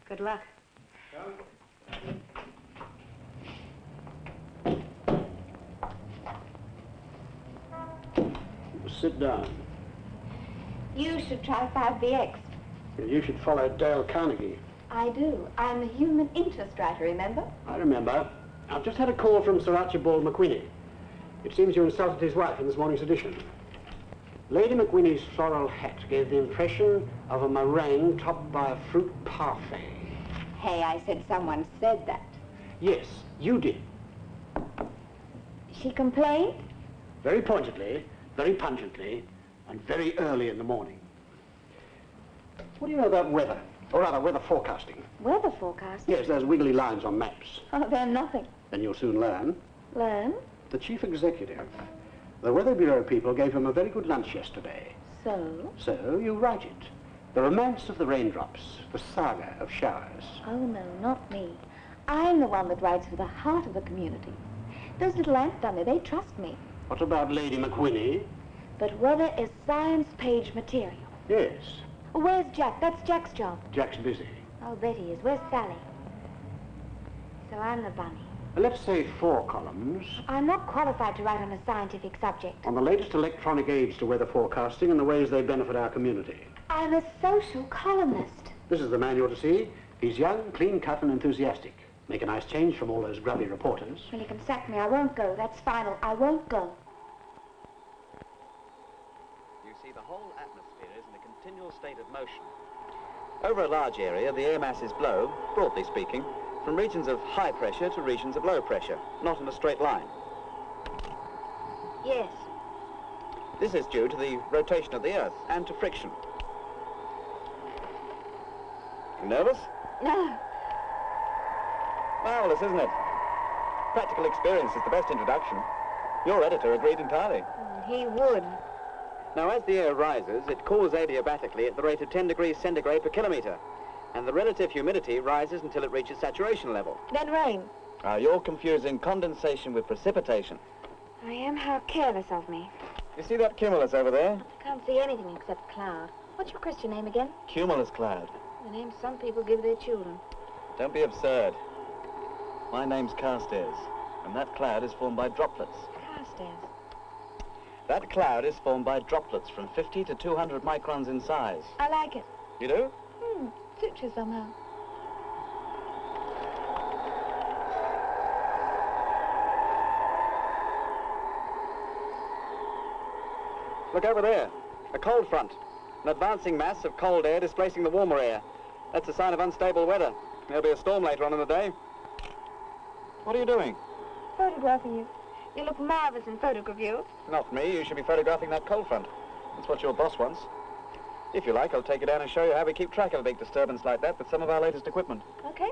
Good luck. Sit down. You should try 5BX. You should follow Dale Carnegie. I do. I'm a human interest writer, remember? I remember. I've just had a call from Sir Archibald McWhinney. It seems you insulted his wife in this morning's edition. Lady McWhinney's floral hat gave the impression of a meringue topped by a fruit parfait. Hey, I said someone said that. Yes, you did. She complained? Very pointedly, very pungently, and very early in the morning. What do you know about weather? Or rather, weather forecasting? Weather forecast? Yes, there's wiggly lines on maps. Oh, they're nothing. Then you'll soon learn. Learn? The chief executive. The Weather Bureau people gave him a very good lunch yesterday. So? So you write it. The romance of the raindrops, the saga of showers. Oh, no, not me. I'm the one that writes for the heart of the community. Those little ants down there, they trust me. What about Lady McWhinney? But weather is science page material. Yes. Where's Jack? That's Jack's job. Jack's busy. I'll bet he is. Where's Sally? So I'm the bunny. Let's say 4 columns I'm not qualified to write on a scientific subject. on the latest electronic aids to weather forecasting and the ways they benefit our community. I'm a social columnist. This is the man you ought to see. He's young, clean-cut and enthusiastic. Make a nice change from all those grubby reporters. Well, you can sack me. I won't go. That's final. I won't go. You see, the whole atmosphere is in a continual state of motion. Over a large area, the air masses blow, broadly speaking, from regions of high pressure to regions of low pressure, not in a straight line. Yes. This is due to the rotation of the Earth and to friction. You nervous? No. Marvelous, isn't it? Practical experience is the best introduction. Your editor agreed entirely. He would. Now, as the air rises, it cools adiabatically at the rate of 10 degrees centigrade per kilometre, and the relative humidity rises until it reaches saturation level. Then rain. You're confusing condensation with precipitation. I am. How careless of me. You see that cumulus over there? I can't see anything except cloud. What's your Christian name again? Cumulus cloud. The name some people give their children. Don't be absurd. My name's Carstairs, and that cloud is formed by droplets. Carstairs. That cloud is formed by droplets from 50 to 200 microns in size. I like it. You do? Suits you somehow. Look over there. A cold front. An advancing mass of cold air displacing the warmer air. That's a sign of unstable weather. There'll be a storm later on in the day. What are you doing? Photographing you. You look marvelous in photograph view. Not me. You should be photographing that cold front. That's what your boss wants. If you like, I'll take you down and show you how we keep track of a big disturbance like that with some of our latest equipment. Okay.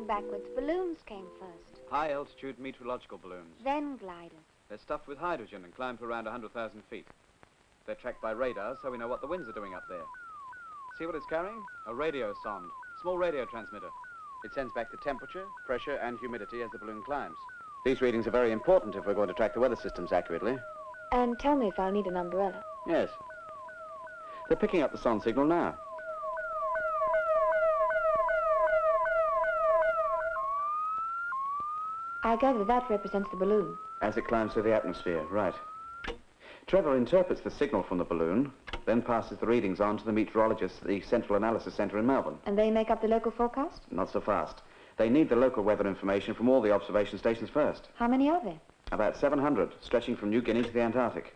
Backwards. Balloons came first. High-altitude meteorological balloons. Then gliders. They're stuffed with hydrogen and climb to around 100,000 feet. They're tracked by radar, so we know what the winds are doing up there. See what it's carrying? A radio sonde. Small radio transmitter. It sends back the temperature, pressure, and humidity as the balloon climbs. These readings are very important if we're going to track the weather systems accurately. And tell me if I'll need an umbrella. Yes. They're picking up the sonde signal now. I gather that represents the balloon. As it climbs through the atmosphere, right. Trevor interprets the signal from the balloon, then passes the readings on to the meteorologists at the Central Analysis Centre in Melbourne. And they make up the local forecast? Not so fast. They need the local weather information from all the observation stations first. How many are there? About 700, stretching from New Guinea to the Antarctic.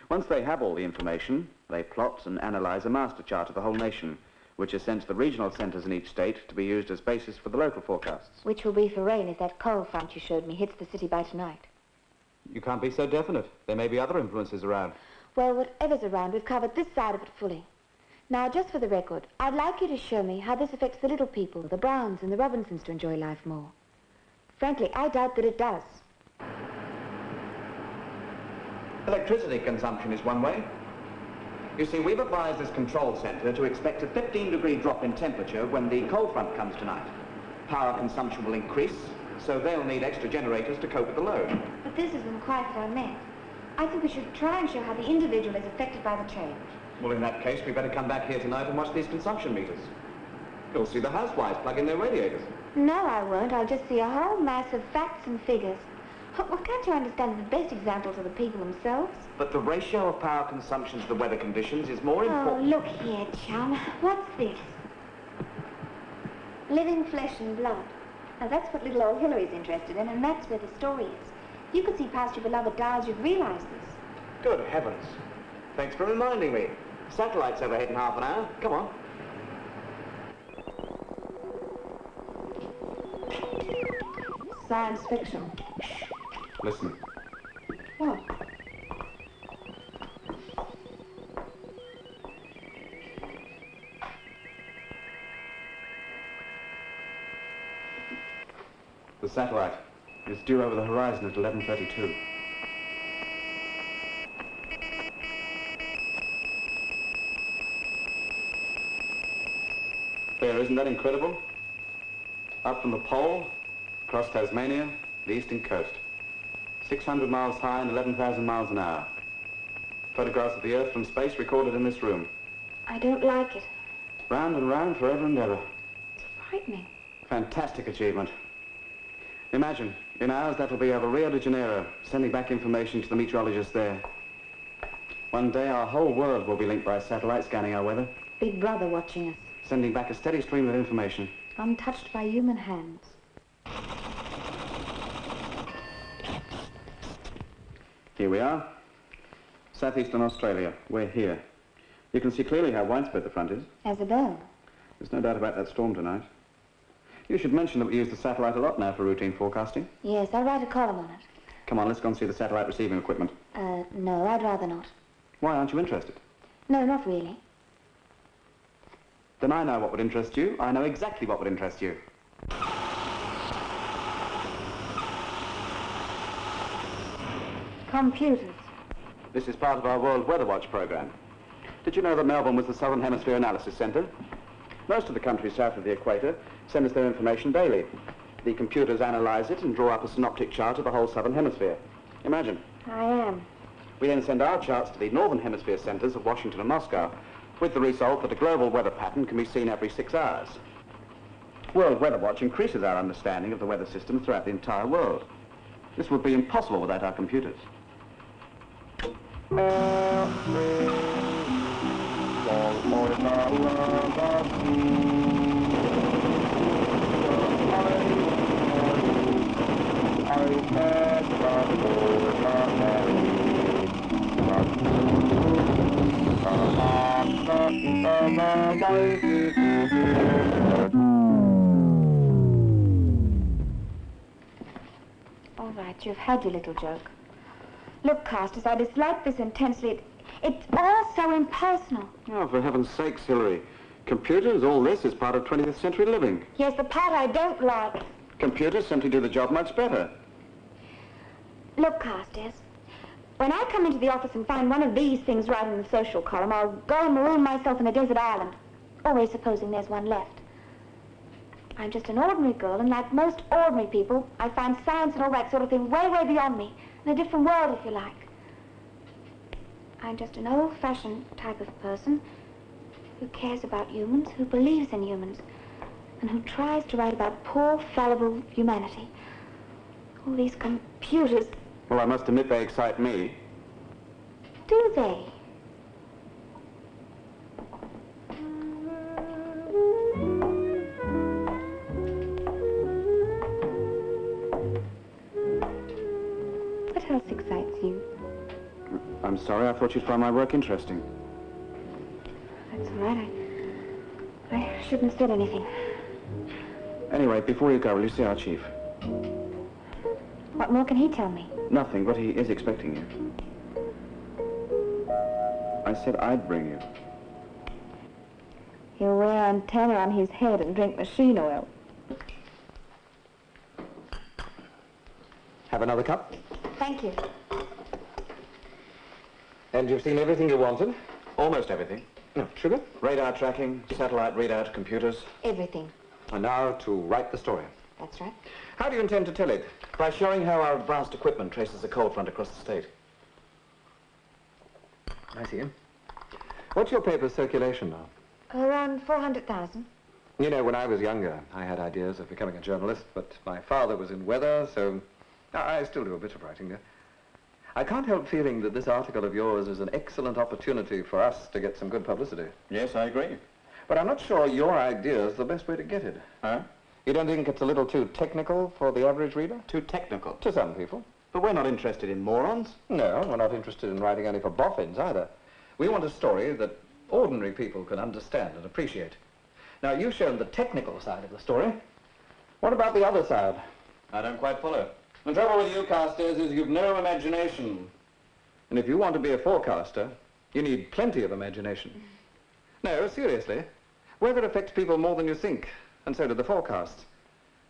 Once they have all the information, they plot and analyse a master chart of the whole nation, which are sent to the regional centres in each state to be used as basis for the local forecasts. Which will be for rain if that cold front you showed me hits the city by tonight. You can't be so definite. There may be other influences around. Well, whatever's around, we've covered this side of it fully. Now, just for the record, I'd like you to show me how this affects the little people, the Browns and the Robinsons, to enjoy life more. Frankly, I doubt that it does. Electricity consumption is one way. You see, we've advised this control centre to expect a 15-degree drop in temperature when the cold front comes tonight. Power consumption will increase, so they'll need extra generators to cope with the load. But this isn't quite what I meant. I think we should try and show how the individual is affected by the change. Well, in that case, we better come back here tonight and watch these consumption meters. You'll see the housewives plug in their radiators. No, I won't. I'll just see a whole mass of facts and figures. Well, can't you understand that the best examples are the people themselves? But the ratio of power consumption to the weather conditions is more important. Oh, look here, chum. What's this? Living flesh and blood. Now, that's what little old Hilary's interested in, and that's where the story is. If you could see past your beloved dials, you'd realize this. Good heavens. Thanks for reminding me. Satellite's overhead in half an hour. Come on. Science fiction. Listen. What? The satellite is due over the horizon at 11:32. There, isn't that incredible? Up from the pole, across Tasmania, the eastern coast. 600 miles high and 11,000 miles an hour. Photographs of the Earth from space recorded in this room. I don't like it. Round and round, forever and ever. It's frightening. Fantastic achievement. Imagine, in hours that'll be over Rio de Janeiro, sending back information to the meteorologists there. One day our whole world will be linked by a satellite scanning our weather. Big Brother watching us. Sending back a steady stream of information. Untouched by human hands. Here we are. Southeastern Australia. We're here. You can see clearly how widespread the front is. As a bell. There's no doubt about that storm tonight. You should mention that we use the satellite a lot now for routine forecasting. Yes, I'll write a column on it. Come on, let's go and see the satellite receiving equipment. No, I'd rather not. Why aren't you interested? No, not really. Then I know what would interest you. I know exactly what would interest you. Computers. This is part of our World Weather Watch program. Did you know that Melbourne was the Southern Hemisphere Analysis Centre? Most of the countries south of the equator send us their information daily. The computers analyse it and draw up a synoptic chart of the whole Southern Hemisphere. Imagine. I am. We then send our charts to the Northern Hemisphere centres of Washington and Moscow, with the result that a global weather pattern can be seen every 6 hours. World Weather Watch increases our understanding of the weather system throughout the entire world. This would be impossible without our computers. All right, you've had your little joke. Look, Casters, I dislike this intensely. It's all so impersonal. Oh, for heaven's sakes, Hilary. Computers, all this is part of 20th century living. Yes, the part I don't like. Computers simply do the job much better. Look, Carstairs, when I come into the office and find one of these things right in the social column, I'll go and maroon myself in a desert island. Always supposing there's one left. I'm just an ordinary girl, and like most ordinary people, I find science and all that sort of thing way, way beyond me. In a different world, if you like. I'm just an old-fashioned type of person who cares about humans, who believes in humans, and who tries to write about poor, fallible humanity. All these computers... Well, I must admit they excite me. Do they? What else excites you? I'm sorry, I thought you'd find my work interesting. That's all right. I shouldn't have said anything. Anyway, before you go, will you see our chief? What more can he tell me? Nothing, but he is expecting you. I said I'd bring you. He'll wear antenna on his head and drink machine oil. Have another cup? Thank you. And you've seen everything you wanted? Almost everything. No, sugar? Radar tracking, satellite readout, computers. Everything. And now to write the story. That's right. How do you intend to tell it? By showing how our advanced equipment traces the cold front across the state. I see. What's your paper's circulation now? Around 400,000. You know, when I was younger, I had ideas of becoming a journalist, but my father was in weather, so I still do a bit of writing there. I can't help feeling that this article of yours is an excellent opportunity for us to get some good publicity. Yes, I agree. But I'm not sure your idea is the best way to get it. Huh? You don't think it's a little too technical for the average reader? Too technical. To some people. But we're not interested in morons. No, we're not interested in writing only for boffins either. We want a story that ordinary people can understand and appreciate. Now, you've shown the technical side of the story. What about the other side? I don't quite follow. The trouble with you, Carstairs, is you've no imagination. And if you want to be a forecaster, you need plenty of imagination. No, seriously. Weather affects people more than you think, and so do the forecasts.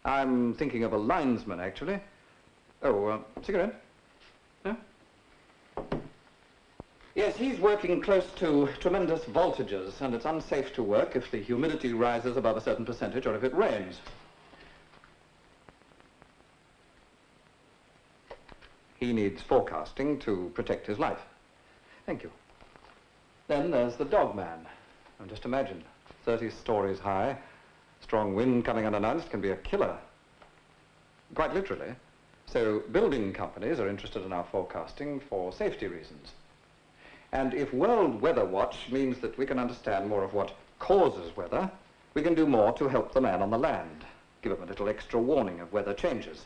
I'm thinking of a linesman, actually. Oh, cigarette? No? Yes, he's working close to tremendous voltages, and it's unsafe to work if the humidity rises above a certain percentage or if it rains. He needs forecasting to protect his life. Thank you. Then there's the dog man. Now, just imagine, 30 stories high, strong wind coming unannounced can be a killer. Quite literally. So building companies are interested in our forecasting for safety reasons. And if World Weather Watch means that we can understand more of what causes weather, we can do more to help the man on the land, give him a little extra warning of weather changes.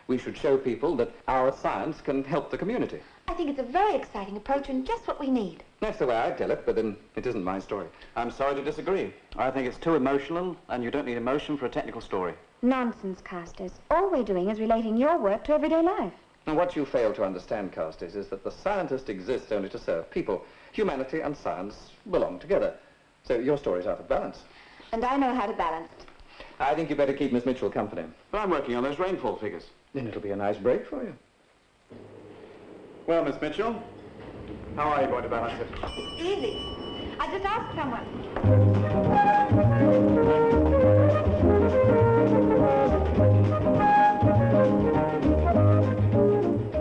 We should show people that our science can help the community. I think it's a very exciting approach and just what we need. That's the way I tell it, but then it isn't my story. I'm sorry to disagree. I think it's too emotional, and you don't need emotion for a technical story. Nonsense, Carstairs. All we're doing is relating your work to everyday life. And what you fail to understand, Carstairs, is that the scientist exists only to serve people. Humanity and science belong together. So your story's out of balance. And I know how to balance it. I think you better keep Miss Mitchell company. But I'm working on those rainfall figures. Then it'll be a nice break for you. Well, Miss Mitchell, how are you going to balance it? Easy. I just asked someone.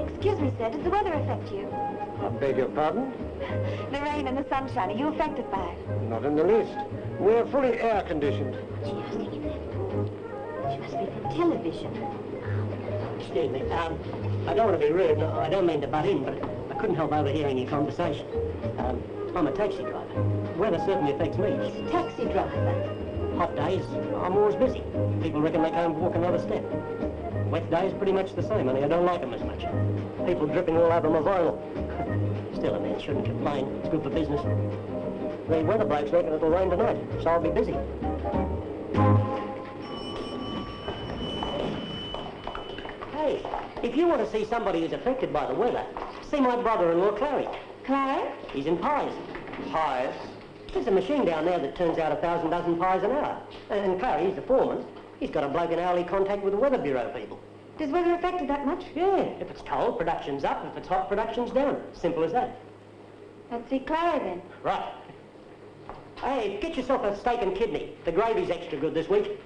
Excuse me, sir. Did the weather affect you? I beg your pardon? The rain and the sunshine. Are you affected by it? Not in the least. We're fully air-conditioned. She must be from television. Excuse me, I don't want to be rude, I don't mean to butt in, but I couldn't help overhearing your conversation. I'm a taxi driver. Weather certainly affects me. He's a taxi driver. Hot days, I'm always busy. People reckon they can't walk another step. Wet days, pretty much the same, only I don't like them as much. People dripping all over my vinyl. Still, a man shouldn't complain. It's good for business. The weather blokes reckon it'll rain tonight, so I'll be busy. Hey, if you want to see somebody who's affected by the weather, see my brother-in-law, Clary. Clary? He's in pies. Pies? There's a machine down there that turns out 1,000 dozen pies an hour. And Clary, he's the foreman. He's got a bloke in hourly contact with the Weather Bureau people. Does weather affect it that much? Yeah, if it's cold, production's up. If it's hot, production's down. Simple as that. Let's see Clary then. Right. Hey, get yourself a steak and kidney. The gravy's extra good this week.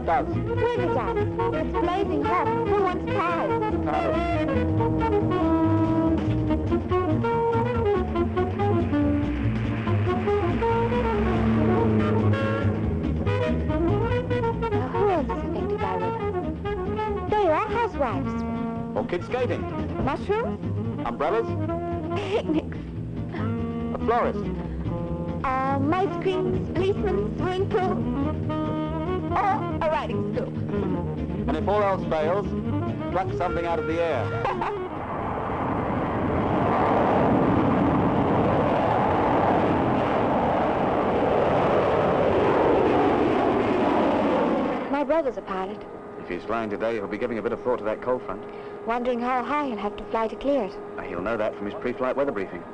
what does? Weather does. It's blazing hot. Who wants pies? No. Now, who else is affected by weather? There you are, housewives. Or kids skating. Mushrooms? Umbrellas. Picnics. A florist. Ice creams, policemen, swimming pool. Or a riding school. And if all else fails, pluck something out of the air. My brother's a pilot. If he's flying today, he'll be giving a bit of thought to that cold front. Wondering how high he'll have to fly to clear it. He'll know that from his pre-flight weather briefing.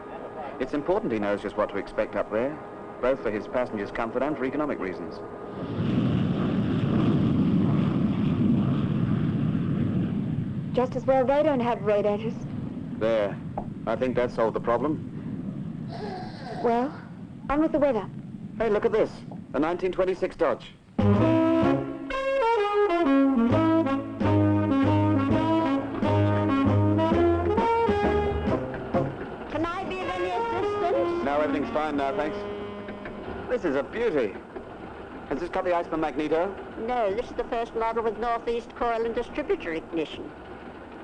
It's important he knows just what to expect up there, both for his passengers' comfort and for economic reasons. Just as well they don't have radiators. There. I think that solved the problem. Well, on with the weather. Hey, look at this. A 1926 Dodge. Can I be of any assistance? No, everything's fine now, thanks. This is a beauty. Has this got the Iceman magneto? No, this is the first model with northeast coil and distributor ignition.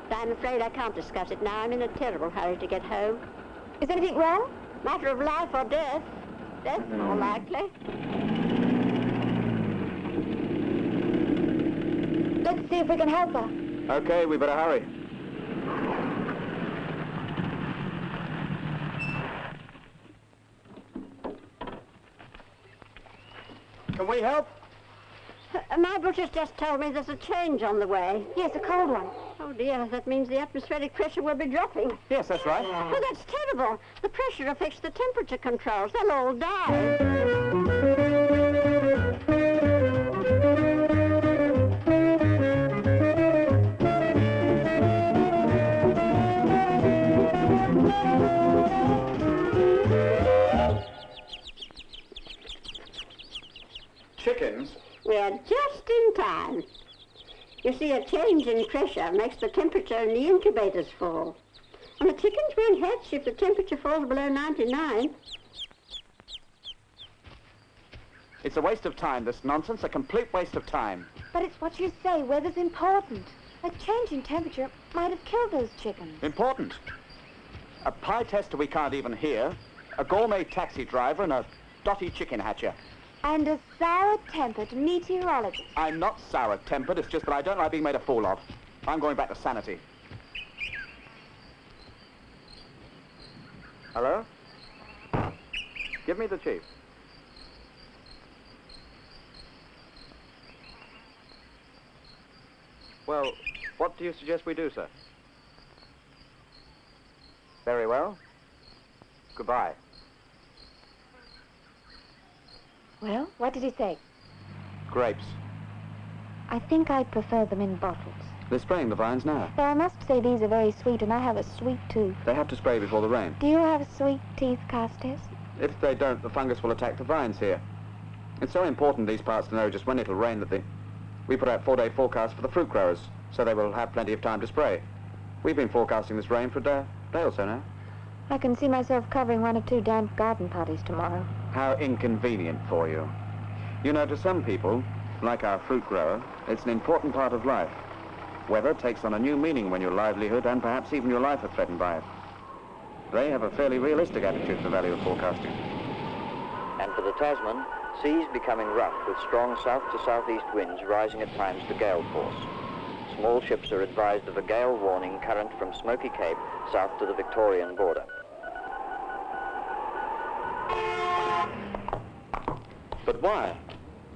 But I'm afraid I can't discuss it now. I'm in a terrible hurry to get home. Is anything wrong? Matter of life or death. Death, more likely. Let's see if we can help her. Okay, we better hurry. Can we help? My butcher's just told me there's a change on the way. Yes, a cold one. Oh, dear, that means the atmospheric pressure will be dropping. Yes, that's right. Oh, that's terrible. The pressure affects the temperature controls. They'll all die. Chickens? We're just in time. You see, a change in pressure makes the temperature in the incubators fall. And the chickens won't hatch if the temperature falls below 99. It's a waste of time, this nonsense, a complete waste of time. But it's what you say. Weather's important. A change in temperature might have killed those chickens. Important. A pie tester we can't even hear, a gourmet taxi driver, and a dotty chicken hatcher. And a sour-tempered meteorologist. I'm not sour-tempered, it's just that I don't like being made a fool of. I'm going back to sanity. Hello? Give me the chief. Well, what do you suggest we do, sir? Very well. Goodbye. Well, what did he say? Grapes. I think I'd prefer them in bottles. They're spraying the vines now. Though I must say these are very sweet, and I have a sweet tooth. They have to spray before the rain. Do you have sweet teeth, Carstairs? If they don't, the fungus will attack the vines here. It's so important these parts to know just when it'll rain that we put out 4-day forecasts for the fruit growers, so they will have plenty of time to spray. We've been forecasting this rain for a day or so now. I can see myself covering 1 or 2 damp garden parties tomorrow. How inconvenient for you. You know, to some people, like our fruit grower, it's an important part of life. Weather takes on a new meaning when your livelihood and perhaps even your life are threatened by it. They have a fairly realistic attitude to the value of forecasting. And for the Tasman, seas becoming rough with strong south to southeast winds rising at times to gale force. Small ships are advised of a gale warning current from Smoky Cape south to the Victorian border. But why?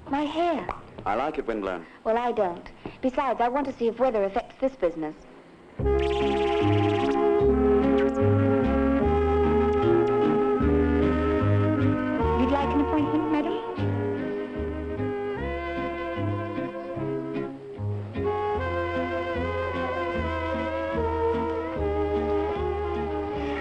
My hair. I like it windblown. Well, I don't. Besides, I want to see if weather affects this business. You'd like an appointment, madam?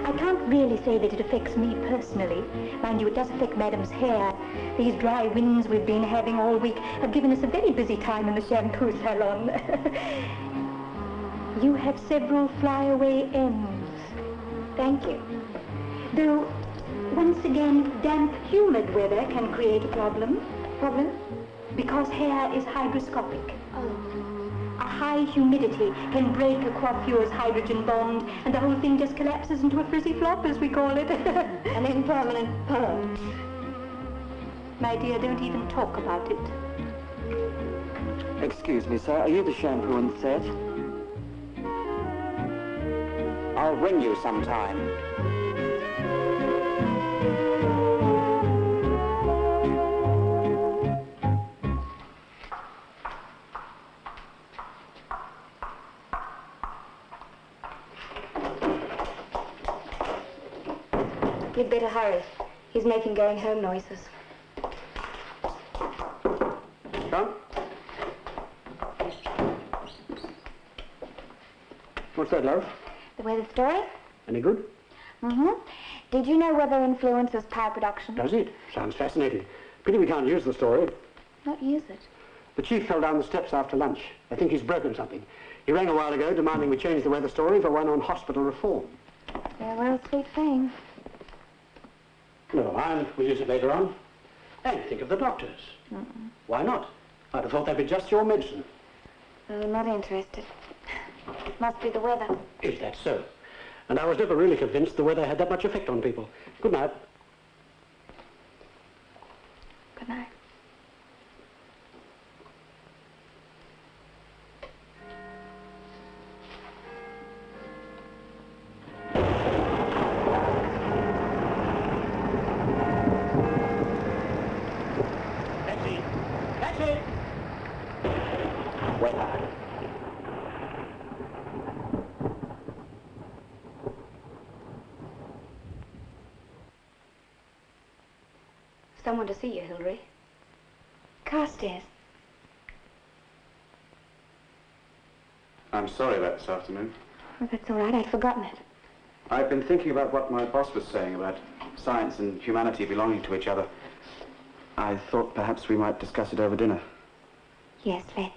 I can't really say say that it affects me personally. Mind you, it does affect Madam's hair. These dry winds we've been having all week have given us a very busy time in the shampoo salon. You have several flyaway ends. Thank you. Though, once again, damp, humid weather can create a problem. Problem? Because hair is hygroscopic. Oh. A high humidity can break a coiffure's hydrogen bond, and the whole thing just collapses into a frizzy flop, as we call it. An impermanent perm. My dear, don't even talk about it. Excuse me, sir. Are you the shampoo and set? I'll ring you sometime. You'd better hurry. He's making going home noises. Come. What's that, love? The weather story? Any good? Mm-hmm. Did you know weather influences power production? Does it? Sounds fascinating. Pity we can't use the story. Not use it. The chief fell down the steps after lunch. I think he's broken something. He rang a while ago demanding we change the weather story for one on hospital reform. Farewell, sweet thing. No, we'll use it later on. And think of the doctors. Why not? I'd have thought they'd be just your medicine. Oh, not interested. Must be the weather. Is that so? And I was never really convinced the weather had that much effect on people. Good night. Good night. Someone to see you, Hilary. Carstairs. I'm sorry about this afternoon. Oh, that's all right. I'd forgotten it. I've been thinking about what my boss was saying about science and humanity belonging to each other. I thought perhaps we might discuss it over dinner. Yes, let's.